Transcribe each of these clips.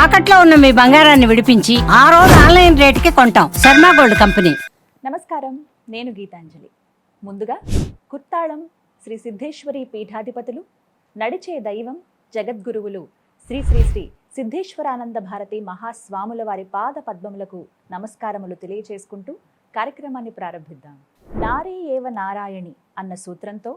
తాకట్లో ఉన్న మీ బంగారాన్ని విడిపించి ఆ రోజు ఆన్లైన్ రేటుకి కొంటాం. Sharma gold company. నమస్కారం, నేను గీతాంజలి. ముందుగా కుర్తాళం శ్రీ సిద్ధేశ్వరి పీఠాధిపతులు, నడిచే దైవం జగద్గురువులు శ్రీ శ్రీ శ్రీ సిద్ధేశ్వరానంద భారతి మహాస్వాముల వారి పాద పద్మములకు నమస్కారములు తెలియచేసుకుంటూ కార్యక్రమాన్ని ప్రారంభిద్దాం. నారీ ఏవ నారాయణి అన్న సూత్రంతో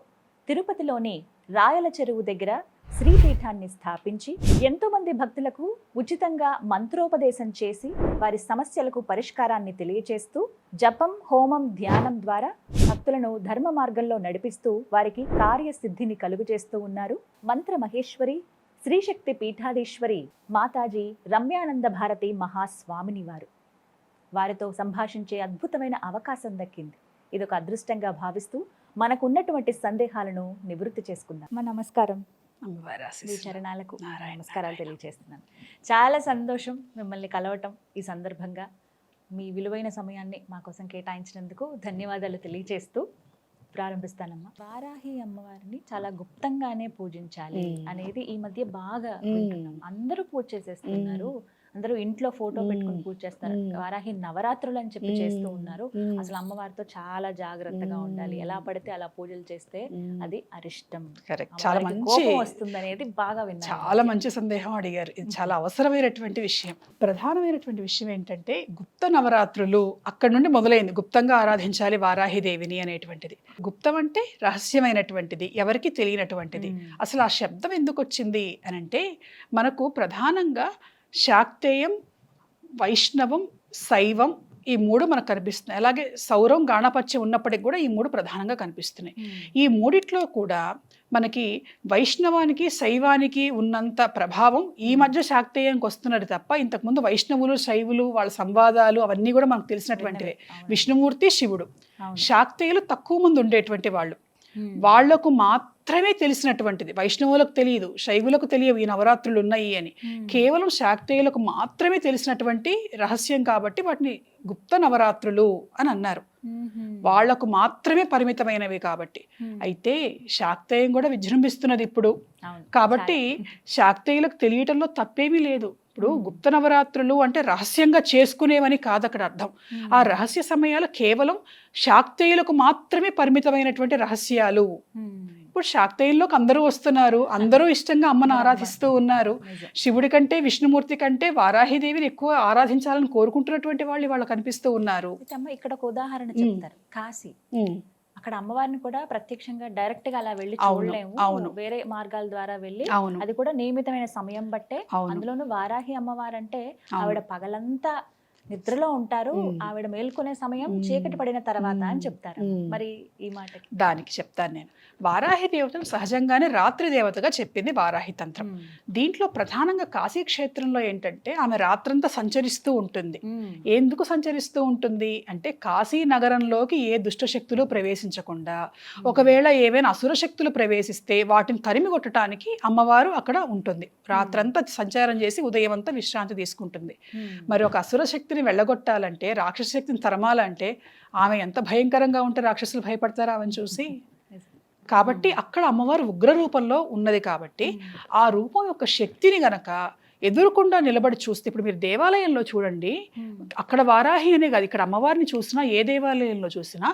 తిరుపతిలోని రాయల చెరువు దగ్గర శ్రీపీఠాన్ని స్థాపించి ఎంతో మంది భక్తులకు ఉచితంగా మంత్రోపదేశం చేసి వారి సమస్యలకు పరిష్కారాన్ని తెలియచేస్తూ జపం, హోమం, ధ్యానం ద్వారా భక్తులను ధర్మ మార్గంలో నడిపిస్తూ వారికి కార్యసిద్ధిని కలుగు చేస్తూ ఉన్నారు మంత్ర మహేశ్వరి శ్రీశక్తి పీఠాధీశ్వరి మాతాజీ రమ్యానంద భారతి మహాస్వామిని వారు. వారితో సంభాషించే అద్భుతమైన అవకాశం దక్కింది. ఇదొక అదృష్టంగా భావిస్తూ మనకున్నటువంటి సందేహాలను నివృత్తి చేసుకుందాం. మా నమస్కారం. మీ చరణాలకు నమస్కారాలు తెలియజేస్తున్నాను. చాలా సంతోషం మిమ్మల్ని కలవటం. ఈ సందర్భంగా మీ విలువైన సమయాన్ని మా కోసం కేటాయించినందుకు ధన్యవాదాలు తెలియజేస్తూ ప్రారంభిస్తానమ్మా. వారాహి అమ్మవారిని చాలా గుప్తంగానే పూజించాలి అనేది ఈ మధ్య బాగా వింటున్నాం. అందరూ పూజ చేసేస్తున్నారు, అందరూ ఇంట్లో ఫోటో పెట్టుకుని పూజ చేస్తారు. వారాహి నవరాత్రులు అని చెప్పి చేస్తూ ఉన్నారు. అసలు అమ్మవారితో చాలా జాగ్రత్తగా ఉండాలి. ఎలా పడితే అలా పూజలు చేస్తే అది అరిష్టం, చాలా మంచి వస్తుంది అనేది బాగా విన్నారు. చాలా మంచి సందేహం అడిగారు. ఇది చాలా అవసరమైనటువంటి విషయం. ప్రధానమైనటువంటి విషయం ఏంటంటే గుప్త నవరాత్రులు అక్కడి నుండి మొదలైంది. గుప్తంగా ఆరాధించాలి వారాహి దేవిని అనేటువంటిది. గుప్తం అంటే రహస్యమైనటువంటిది, ఎవరికి తెలియనటువంటిది. అసలు ఆ శబ్దం ఎందుకు వచ్చింది అని అంటే మనకు ప్రధానంగా శాక్తేయం, వైష్ణవం, శైవం ఈ మూడు మనకు కనిపిస్తున్నాయి. అలాగే సౌరం, గాణపత్యం ఉన్నప్పటికి కూడా ఈ మూడు ప్రధానంగా కనిపిస్తున్నాయి. ఈ మూడిట్లో కూడా మనకి వైష్ణవానికి, శైవానికి ఉన్నంత ప్రభావం ఈ మధ్య శాక్తేయంకి వస్తున్నది తప్ప ఇంతకుముందు వైష్ణవులు, శైవులు వాళ్ళ సంవాదాలు అవన్నీ కూడా మనకు తెలిసినటువంటివే. విష్ణుమూర్తి, శివుడు. శాక్తేయులు తక్కువ మంది ఉండేటువంటి వాళ్ళు. వాళ్లకు మాత్రమే తెలిసినటువంటిది. వైష్ణవులకు తెలియదు, శైవులకు తెలియవు ఈ నవరాత్రులు ఉన్నాయి అని. కేవలం శాక్తేయులకు మాత్రమే తెలిసినటువంటి రహస్యం కాబట్టి వాటిని గుప్త నవరాత్రులు అని అన్నారు. వాళ్లకు మాత్రమే పరిమితమైనవి కాబట్టి. అయితే శాక్తేయం కూడా విజృంభిస్తున్నది ఇప్పుడు. కాబట్టి శాక్తేయులకు తెలియటంలో తప్పేమీ లేదు. ఇప్పుడు గుప్త నవరాత్రులు అంటే రహస్యంగా చేసుకునేవని కాదు అక్కడ అర్థం. ఆ రహస్య సమయాలు కేవలం శాక్తేయులకు మాత్రమే పరిమితమైనటువంటి రహస్యాలు. ఇప్పుడు శాక్తేయుల్లోకి అందరూ వస్తున్నారు, అందరూ ఇష్టంగా అమ్మను ఆరాధిస్తూ ఉన్నారు. శివుడి కంటే, విష్ణుమూర్తి కంటే వారాహిదేవిని ఎక్కువ ఆరాధించాలని కోరుకుంటున్నటువంటి వాళ్ళు వాళ్ళు కనిపిస్తూ ఉన్నారు. ఇక్కడ ఒక ఉదాహరణ చెప్తారు, కాశీ. అక్కడ అమ్మవారిని కూడా ప్రత్యక్షంగా డైరెక్ట్ గా అలా వెళ్ళి చూడలేము, వేరే మార్గాల ద్వారా వెళ్ళి, అది కూడా నియమితమైన సమయం బట్టే. అందులోనూ వారాహి అమ్మవారు అంటే ఆవిడ పగలంతా నిద్రలో ఉంటారు, ఆవిడ మేల్కొనే సమయం చీకటి పడిన తర్వాత అని చెప్తారు. మరి ఈ మాటకి దానికి చెప్తాను నేను. వారాహి దేవతను సహజంగానే రాత్రి దేవతగా చెప్పింది వారాహి తంత్రం. దీంట్లో ప్రధానంగా కాశీ క్షేత్రంలో ఏంటంటే ఆమె రాత్రంతా సంచరిస్తూ ఉంటుంది. ఎందుకు సంచరిస్తూ ఉంటుంది అంటే కాశీ నగరంలోకి ఏ దుష్టశక్తులు ప్రవేశించకుండా, ఒకవేళ ఏవైనా అసుర శక్తులు ప్రవేశిస్తే వాటిని తరిమి కొట్టడానికి అమ్మవారు అక్కడ ఉంటుంది. రాత్రంతా సంచారం చేసి ఉదయం అంతా విశ్రాంతి తీసుకుంటుంది. మరి ఒక అసుర శక్తిని వెళ్ళగొట్టాలంటే, రాక్షస శక్తిని తరమాలంటే ఆమె ఎంత భయంకరంగా ఉంటే రాక్షసులు భయపడతారు ఆమెను చూసి. కాబట్టి అక్కడ అమ్మవారు ఉగ్ర రూపంలో ఉన్నది కాబట్టి ఆ రూపం యొక్క శక్తిని గనక ఎదురుకుండా నిలబడి చూస్తే, ఇప్పుడు మీరు దేవాలయంలో చూడండి, అక్కడ వారాహి అనే కాదు, ఇక్కడ అమ్మవారిని చూసినా ఏ దేవాలయంలో చూసినా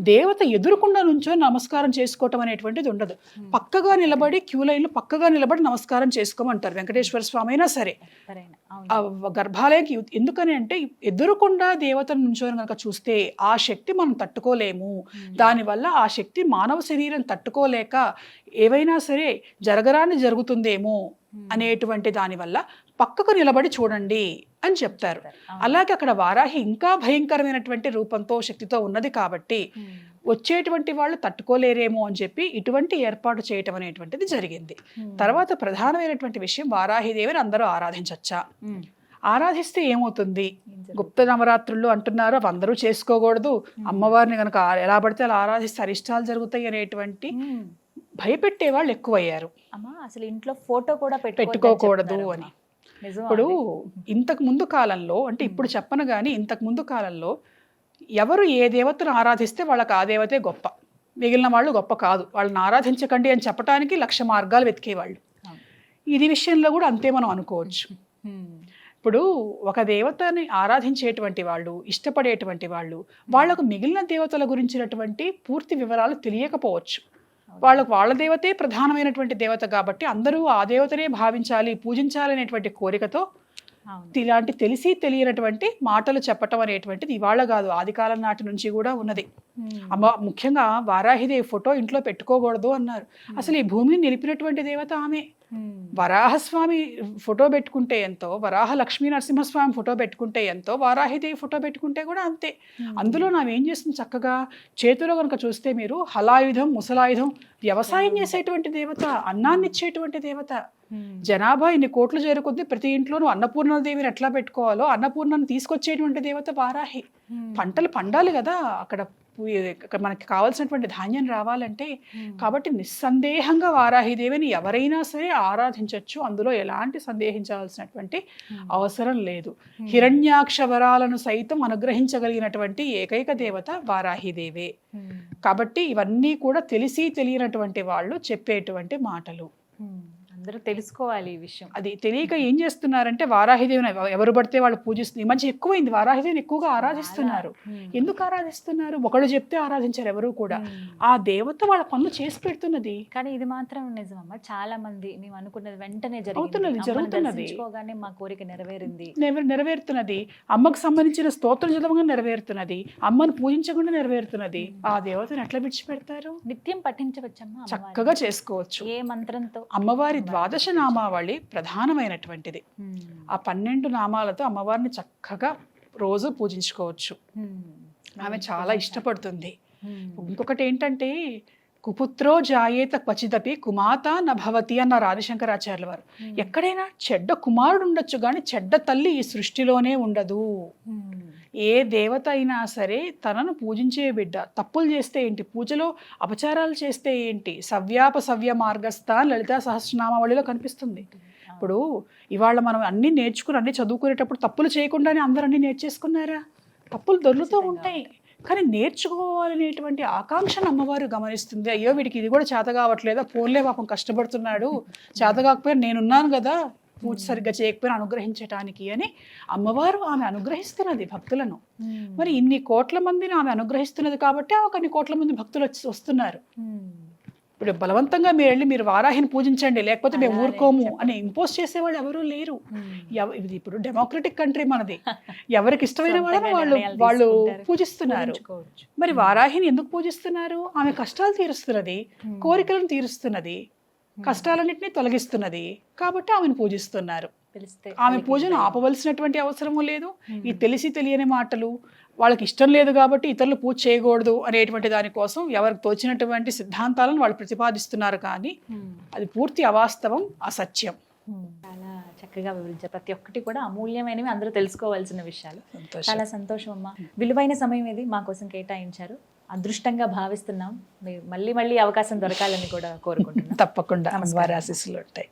దేవత ఎదురుకుండా నుంచో నమస్కారం చేసుకోవటం అనేటువంటిది ఉండదు. పక్కగా నిలబడి క్యూ లైన్లో పక్కగా నిలబడి నమస్కారం చేసుకోమంటారు. వెంకటేశ్వర స్వామి అయినా సరే గర్భాలయంకి. ఎందుకని అంటే ఎదురుకుండా దేవతను నుంచోని కనుక చూస్తే ఆ శక్తి మనం తట్టుకోలేము. దానివల్ల ఆ శక్తి మానవ శరీరం తట్టుకోలేక ఏవైనా సరే జరగరాని జరుగుతుందేమో అనేటువంటి దానివల్ల పక్కకు నిలబడి చూడండి అని చెప్తారు. అలాగే అక్కడ వారాహి ఇంకా భయంకరమైనటువంటి రూపంతో, శక్తితో ఉన్నది కాబట్టి వచ్చేటువంటి వాళ్ళు తట్టుకోలేరేమో అని చెప్పి ఇటువంటి ఏర్పాటు చేయటం అనేటువంటిది జరిగింది. తర్వాత ప్రధానమైనటువంటి విషయం, వారాహిదేవిని అందరూ ఆరాధించచ్చా, ఆరాధిస్తే ఏమవుతుంది? గుప్త నవరాత్రులు అంటున్నారు, అవి అందరూ చేసుకోకూడదు, అమ్మవారిని కనుక ఎలా పడితే అలా ఆరాధిస్తే అరిష్టాలు జరుగుతాయి అనేటువంటి భయపెట్టే వాళ్ళు ఎక్కువయ్యారు. అసలు ఇంట్లో ఫోటో కూడా పెట్టుకోకూడదు అని. ఇప్పుడు ఇంతకు ముందు కాలంలో, అంటే ఇప్పుడు చెప్పను కానీ ఇంతకు ముందు కాలంలో ఎవరు ఏ దేవతను ఆరాధిస్తే వాళ్ళకి ఆ దేవతే గొప్ప, మిగిలిన వాళ్ళు గొప్ప కాదు, వాళ్ళని ఆరాధించకండి అని చెప్పడానికి 1,00,000 మార్గాలు వెతికేవాళ్ళు. ఇది విషయంలో కూడా అంతే మనం అనుకోవచ్చు. ఇప్పుడు ఒక దేవతని ఆరాధించేటువంటి వాళ్ళు, ఇష్టపడేటువంటి వాళ్ళు, వాళ్ళకు మిగిలిన దేవతల గురించినటువంటి పూర్తి వివరాలు తెలియకపోవచ్చు. వాళ్ళకు వాళ్ళ దేవతే ప్రధానమైనటువంటి దేవత కాబట్టి అందరూ ఆ దేవతనే భావించాలి, పూజించాలి అనేటువంటి కోరికతో ఇలాంటి తెలిసి తెలియనటువంటి మాటలు చెప్పటం అనేటువంటిది ఇవాళ కాదు, ఆది కాలం నాటి నుంచి కూడా ఉన్నది. ముఖ్యంగా వారాహిదేవి ఫోటో ఇంట్లో పెట్టుకోకూడదు అన్నారు. అసలు ఈ భూమిని నిలిపినటువంటి దేవత ఆమె. వరాహస్వామి ఫోటో పెట్టుకుంటే ఎంతో, వరాహ లక్ష్మీ నరసింహస్వామి ఫోటో పెట్టుకుంటే ఎంతో, వారాహిదేవి ఫోటో పెట్టుకుంటే కూడా అంతే. అందులో ఏం చేస్తుంది చక్కగా, చేతిలో కనుక చూస్తే మీరు హలాయుధం ముసలాయుధం, వ్యవసాయం చేసేటువంటి దేవత, అన్నాన్ని ఇచ్చేటువంటి దేవత. జనాభా ఇన్ని కోట్లు చేరుకుంది, ప్రతి ఇంట్లోనూ అన్నపూర్ణదేవిని ఎట్లా పెట్టుకోవాలో అన్నపూర్ణను తీసుకొచ్చేటువంటి దేవత వారాహి. పంటలు పండాలి కదా అక్కడ, మనకి కావాల్సినటువంటి ధాన్యం రావాలంటే. కాబట్టి నిస్సందేహంగా వారాహిదేవిని ఎవరైనా సరే ఆరాధించవచ్చు, అందులో ఎలాంటి సందేహించాల్సినటువంటి అవసరం లేదు. హిరణ్యాక్ష వరాలను సైతం అనుగ్రహించగలిగినటువంటి ఏకైక దేవత వారాహిదేవే. కాబట్టి ఇవన్నీ కూడా తెలిసి తెలియనటువంటి వాళ్ళు చెప్పేటువంటి మాటలు. అందరూ తెలుసుకోవాలి ఈ విషయం. అది తెలియక ఏం చేస్తున్నారంటే వారాహిదేవిని ఎవరు పడితే వాళ్ళు పూజిస్తుంది. ఈ మధ్య ఎక్కువైంది, వారాహిదేవిని ఎక్కువగా ఆరాధిస్తున్నారు. ఎందుకు ఆరాధిస్తున్నారు? ఒకళ్ళు చెప్తే ఆరాధించారు ఎవరు కూడా. ఆ దేవత వాళ్ళ పనులు చేసి పెడుతున్నది. కానీ ఇది మాత్రం నిజమమ్మా, చాలా మంది మేము అనుకున్నది వెంటనే జరుగుతున్నది, మా కోరిక నెరవేరింది, నెరవేరుతున్నది. అమ్మకు సంబంధించిన స్తోత్రం చదవగా నెరవేరుతున్నది, అమ్మను పూజించకుండా నెరవేరుతున్నది. ఆ దేవతను ఎట్లా విడిచిపెడతారు? నిత్యం పఠించవచ్చమ్మా, చక్కగా చేసుకోవచ్చు. ఏ మంత్రంతో? అమ్మవారి ద్వాదశ నామావళి ప్రధానమైనటువంటిది. ఆ 12 నామాలతో అమ్మవారిని చక్కగా రోజు పూజించుకోవచ్చు. ఆమె చాలా ఇష్టపడుతుంది. ఇంకొకటి ఏంటంటే, కుపుత్రో జాయేత క్వచిదపి కుమాత నభవతి అన్నారు ఆదిశంకరాచార్యుల వారు. ఎక్కడైనా చెడ్డ కుమారుడు ఉండొచ్చు కానీ చెడ్డ తల్లి ఈ సృష్టిలోనే ఉండదు. ఏ దేవత అయినా సరే తనను పూజించే బిడ్డ తప్పులు చేస్తే ఏంటి, పూజలో అపచారాలు చేస్తే ఏంటి, సవ్య మార్గస్థ లలితా సహస్రనామావళిలో కనిపిస్తుంది. ఇప్పుడు ఇవాళ మనం అన్ని నేర్చుకుని అన్ని చదువుకునేటప్పుడు తప్పులు చేయకుండానే అందరూ అన్ని నేర్చేసుకున్నారా? తప్పులు దొర్లుతూ ఉంటాయి, కానీ నేర్చుకోవాలనేటువంటి ఆకాంక్షను అమ్మవారు గమనిస్తుంది. అయ్యో వీడికి ఇది కూడా చేత కావట్లేదా, ఫోన్లే పాపం కష్టపడుతున్నాడు, చేత కాకపోయినా నేనున్నాను కదా పూజ సరిగ్గా చేయకపోయినా అనుగ్రహించటానికి అని అమ్మవారు ఆమె అనుగ్రహిస్తున్నది భక్తులను. మరి ఇన్ని కోట్ల మందిని ఆమె అనుగ్రహిస్తున్నది కాబట్టి కొన్ని కోట్ల మంది భక్తులు వస్తున్నారు. ఇప్పుడు బలవంతంగా మీరు వారాహిని పూజించండి లేకపోతే మేము ఊరుకోము అని ఇంపోజ్ చేసేవాళ్ళు ఎవరూ లేరు. ఇది ఇప్పుడు డెమోక్రటిక్ కంట్రీ మనది, ఎవరికి ఇష్టమైన వాళ్ళని వాళ్ళు పూజిస్తున్నారు. మరి వారాహిని ఎందుకు పూజిస్తున్నారు? ఆమె కష్టాలు తీరుస్తున్నది, కోరికలను తీరుస్తున్నది, కష్టాలన్నింటినీ తొలగిస్తున్నది కాబట్టి ఆమెను పూజిస్తున్నారు. ఆమె పూజను ఆపవలసినటువంటి అవసరము లేదు. ఈ తెలిసి తెలియని మాటలు, వాళ్ళకి ఇష్టం లేదు కాబట్టి ఇతరులు పూజ చేయకూడదు అనేటువంటి దానికోసం ఎవరికి తోచినటువంటి సిద్ధాంతాలను వాళ్ళు ప్రతిపాదిస్తున్నారు, కానీ అది పూర్తి అవాస్తవం, అసత్యం. చాలా చక్కగా వివరించారు. ప్రతి ఒక్కటి కూడా అమూల్యమైనవి, అందరూ తెలుసుకోవాల్సిన విషయాలు. చాలా సంతోషం అమ్మా, విలువైన సమయం ఇది మా కోసం కేటాయించారు. అదృష్టంగా భావిస్తున్నాం. మీరు మళ్ళీ అవకాశం దొరకాలని కూడా కోరుకుంటున్నాం. తప్పకుండా ఆశీస్సులు ఉంటాయి.